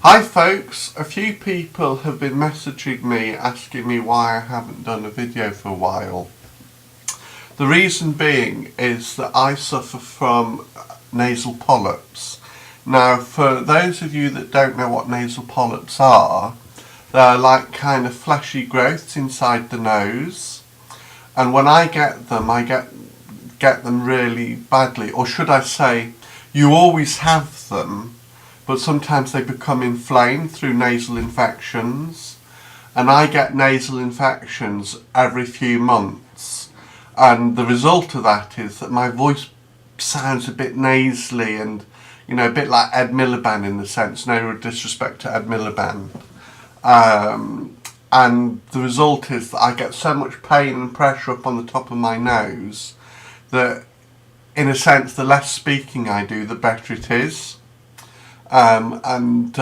Hi folks, a few people have been messaging me asking me why I haven't done a video for a while. The reason being is that I suffer from nasal polyps. Now, for those of you that don't know what nasal polyps are, they're like kind of fleshy growths inside the nose, and when I get them, I get them really badly, or should I say, you always have them, but sometimes they become inflamed through nasal infections, and I get nasal infections every few months, and the result of that is that my voice sounds a bit nasally and, a bit like Ed Miliband in the sense, no disrespect to Ed Miliband. And the result is that I get so much pain and pressure up on the top of my nose that, in a sense, the less speaking I do, the better it is. It's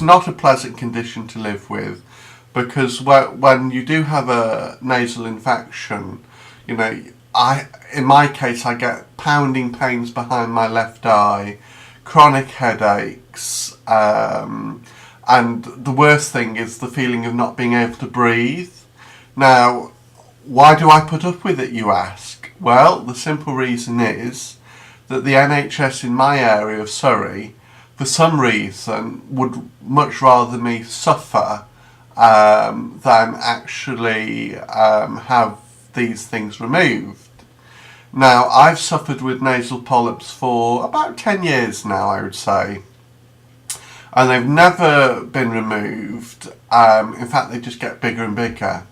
not a pleasant condition to live with, because when you do have a nasal infection, in my case, I get pounding pains behind my left eye, chronic headaches, and the worst thing is the feeling of not being able to breathe. Now, why do I put up with it, you ask? Well, the simple reason is that the NHS in my area of Surrey, for some reason, would much rather me suffer than actually have these things removed. Now, I've suffered with nasal polyps for about 10 years now, I would say, and they've never been removed. In fact, they just get bigger and bigger.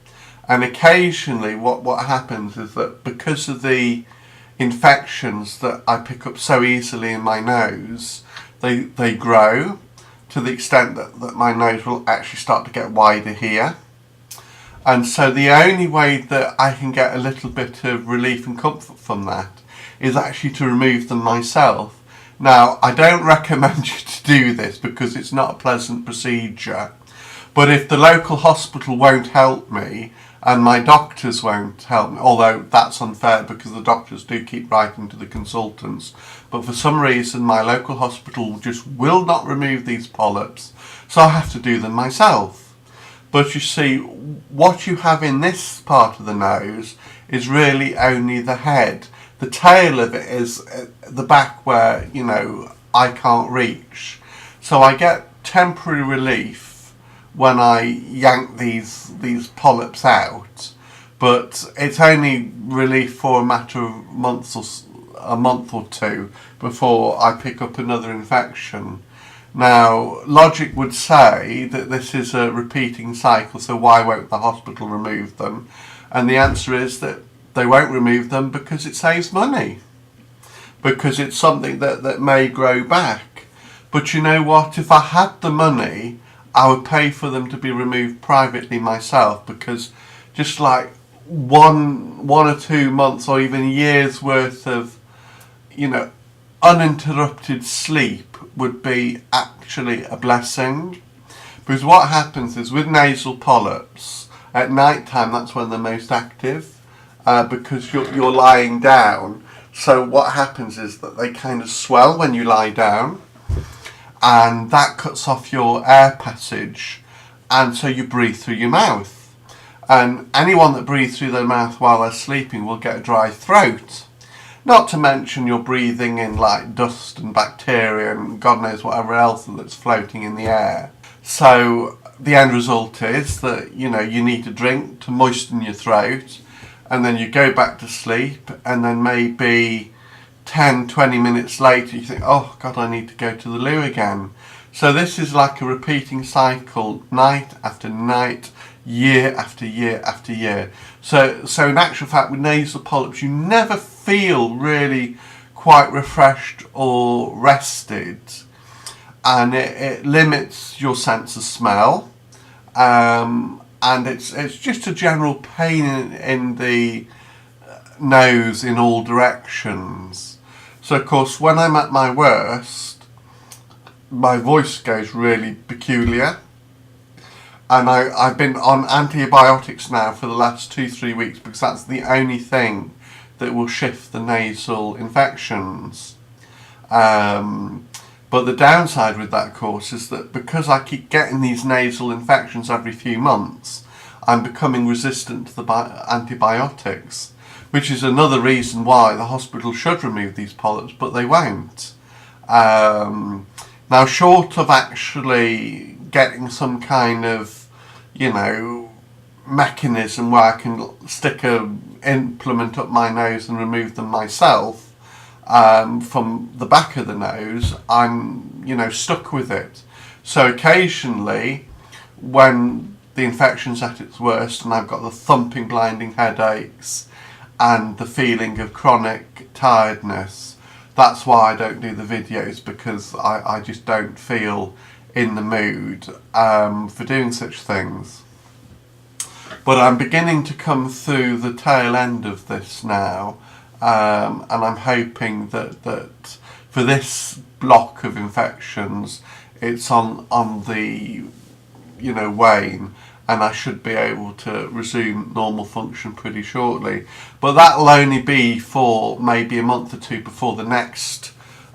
And occasionally what happens is that because of the infections that I pick up so easily in my nose, they grow to the extent that my nose will actually start to get wider here. And so the only way that I can get a little bit of relief and comfort from that is actually to remove them myself. Now, I don't recommend you to do this because it's not a pleasant procedure, but if the local hospital won't help me, and my doctors won't help me, although that's unfair because the doctors do keep writing to the consultants. But for some reason, my local hospital just will not remove these polyps, so I have to do them myself. But you see, what you have in this part of the nose is really only the head. The tail of it is the back where, I can't reach. So I get temporary relief when I yank these polyps out, but it's only relief for a matter of a month or two before I pick up another infection. Now, logic would say that this is a repeating cycle, so why won't the hospital remove them? And the answer is that they won't remove them because it saves money, because it's something that may grow back. But you know what? If I had the money, I would pay for them to be removed privately myself, because just like one or 2 months or even years worth of, uninterrupted sleep would be actually a blessing. Because what happens is with nasal polyps, at night time that's when they're most active, because you're lying down. So what happens is that they kind of swell when you lie down, and that cuts off your air passage, and so you breathe through your mouth. And anyone that breathes through their mouth while they're sleeping will get a dry throat. Not to mention you're breathing in like dust and bacteria and God knows whatever else that's floating in the air. So the end result is that, you need a drink to moisten your throat, and then you go back to sleep, and then maybe 10-20 minutes later you think, oh God, I need to go to the loo again. So this is like a repeating cycle, night after night, year after year after year. So in actual fact, with nasal polyps, you never feel really quite refreshed or rested, and it limits your sense of smell, and it's just a general pain in the nose in all directions. So of course, when I'm at my worst, my voice goes really peculiar, and I've been on antibiotics now for the last 2-3 weeks because that's the only thing that will shift the nasal infections. But the downside with that, of course, is that because I keep getting these nasal infections every few months, I'm becoming resistant to the antibiotics, which is another reason why the hospital should remove these polyps, but they won't. Now, short of actually getting some kind of, mechanism where I can stick a implement up my nose and remove them myself from the back of the nose, I'm, stuck with it. So occasionally, when the infection's at its worst and I've got the thumping, blinding headaches and the feeling of chronic tiredness, that's why I don't do the videos, because I just don't feel in the mood for doing such things. But I'm beginning to come through the tail end of this now, and I'm hoping that for this block of infections, it's on the wane, and I should be able to resume normal function pretty shortly. But that'll only be for maybe a month or two before the next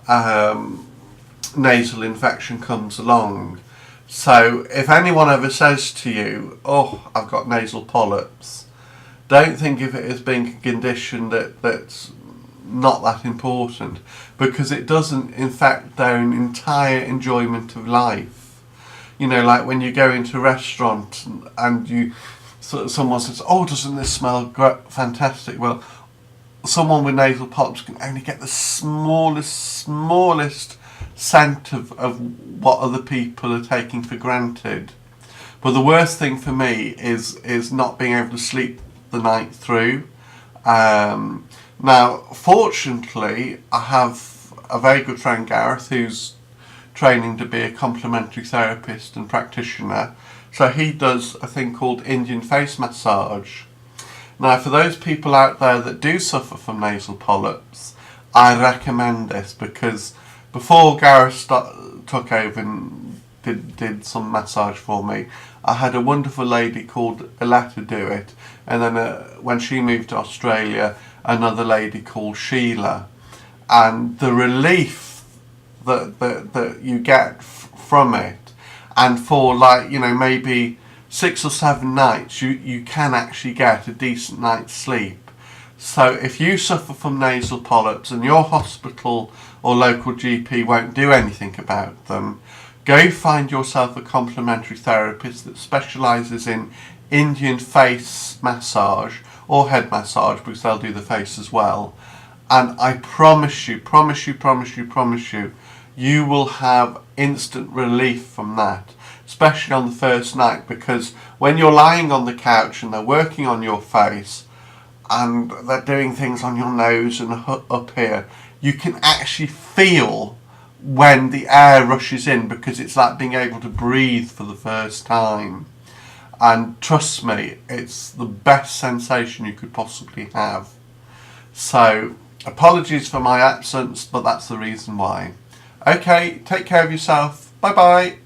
nasal infection comes along. So if anyone ever says to you, "Oh, I've got nasal polyps," don't think of it as being a condition that's not that important, because it doesn't infect their entire enjoyment of life. Like when you go into a restaurant and someone says, "Oh, doesn't this smell fantastic?" Well, someone with nasal polyps can only get the smallest scent of what other people are taking for granted. But the worst thing for me is not being able to sleep the night through. Now, fortunately, I have a very good friend, Gareth, who's training to be a complementary therapist and practitioner. So he does a thing called Indian face massage. Now, for those people out there that do suffer from nasal polyps, I recommend this, because before Gareth took over and did some massage for me, I had a wonderful lady called Aletta do it, and then when she moved to Australia, another lady called Sheila. And the relief that you get from it, and for maybe 6 or 7 nights, you can actually get a decent night's sleep. So if you suffer from nasal polyps and your hospital or local GP won't do anything about them, go find yourself a complementary therapist that specialises in Indian face massage or head massage, because they'll do the face as well. And I promise you, you will have instant relief from that, especially on the first night, because when you're lying on the couch and they're working on your face and they're doing things on your nose and up here, you can actually feel when the air rushes in, because it's like being able to breathe for the first time. And trust me, it's the best sensation you could possibly have. So, apologies for my absence, but that's the reason why. Okay, take care of yourself. Bye bye.